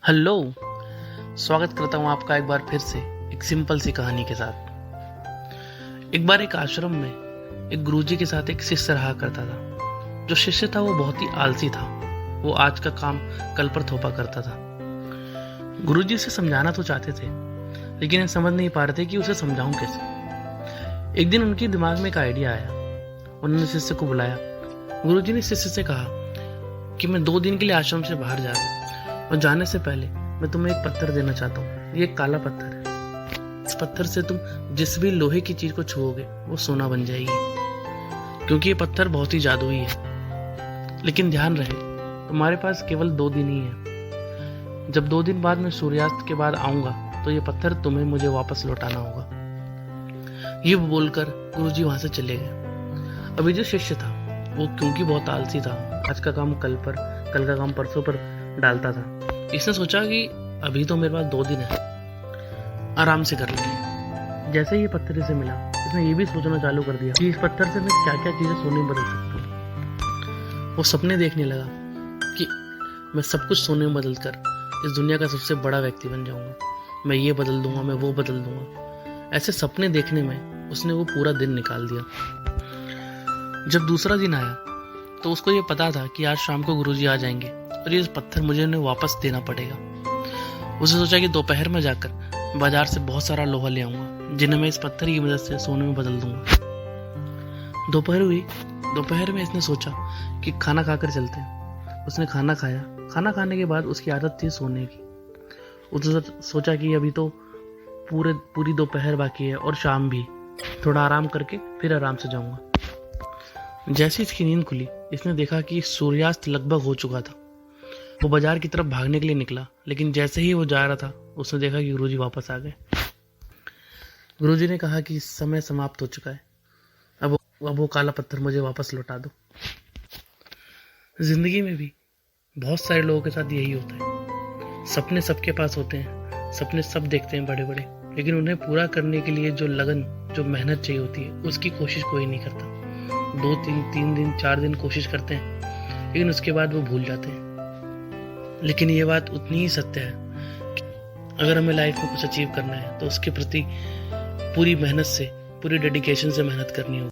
Hello. स्वागत करता हूँ आपका एक बार फिर से एक सिंपल सी कहानी के साथ। एक बार एक आश्रम में एक गुरुजी के साथ एक शिष्य रहा करता था। जो शिष्य था वो बहुत ही आलसी था। वो आज का काम कल पर थोपा करता था। गुरुजी उसे समझाना तो चाहते थे, लेकिन ये समझ नहीं पा रहे थे कि उसे समझाऊं कैसे। एक दिन उनके दिमाग में एक आइडिया आया। उन्होंने शिष्य को बुलाया। गुरुजी ने शिष्य से कहा कि मैं 2 दिन के लिए आश्रम से बाहर जा रहा हूँ और जाने से पहले मैं तुम्हें एक पत्थर देना चाहता हूँ। ये एक काला पत्थर है। इस पत्थर से तुम जिस भी लोहे की चीज को छुओगे वो सोना बन जाएगी, क्योंकि ये पत्थर बहुत ही जादुई है। लेकिन ध्यान रहे, तुम्हारे पास केवल 2 दिन ही है। जब 2 दिन बाद मैं सूर्यास्त के बाद आऊंगा तो ये पत्थर तुम्हें मुझे वापस लौटाना होगा। ये बोलकर गुरुजी वहां से चले गए। अभी जो शिष्य था वो क्योंकि बहुत आलसी था, आज का काम कल का काम परसों पर डालता था। इसने सोचा कि अभी तो मेरे पास 2 दिन है, आराम से कर लेंगे। जैसे ही ये पत्थर इसे मिला, इसने ये भी सोचना चालू कर दिया कि इस पत्थर से मैं क्या क्या चीजें सोने में बदल सकता हूँ। वो सपने देखने लगा कि मैं सब कुछ सोने में बदल कर इस दुनिया का सबसे बड़ा व्यक्ति बन जाऊंगा। मैं ये बदल दूंगा, मैं वो बदल दूंगा। ऐसे सपने देखने में उसने वो पूरा दिन निकाल दिया। जब दूसरा दिन आया तो उसको ये पता था कि आज शाम को गुरुजी आ जाएंगे और ये पत्थर मुझे उन्हें वापस देना पड़ेगा। उसने सोचा कि दोपहर में जाकर बाजार से बहुत सारा लोहा ले आऊंगा, जिन्हें मैं इस पत्थर की मदद से सोने में बदल दूंगा। दोपहर हुई। दोपहर में इसने सोचा कि खाना खाकर चलते हैं। उसने खाना खाया। खाना खाने के बाद उसकी आदत थी सोने की। उसने सोचा कि अभी तो पूरी दोपहर बाकी है और शाम भी, थोड़ा आराम करके फिर आराम से जाऊंगा। जैसे इसकी नींद खुली, इसने देखा कि सूर्यास्त लगभग हो चुका था। वो बाजार की तरफ भागने के लिए निकला, लेकिन जैसे ही वो जा रहा था उसने देखा कि गुरुजी वापस आ गए। गुरुजी ने कहा कि समय समाप्त हो चुका है, अब वो काला पत्थर मुझे वापस लौटा दो। जिंदगी में भी बहुत सारे लोगों के साथ यही होता है। सपने सबके पास होते हैं, सपने सब देखते हैं बड़े बड़े, लेकिन उन्हें पूरा करने के लिए जो लगन, जो मेहनत चाहिए होती है, उसकी कोशिश कोई नहीं करता। 2-3 दिन 4 दिन कोशिश करते हैं, लेकिन उसके बाद वो भूल जाते हैं। लेकिन ये बात उतनी ही सत्य है कि अगर हमें लाइफ में कुछ अचीव करना है तो उसके प्रति पूरी मेहनत से, पूरी डेडिकेशन से मेहनत करनी होगी।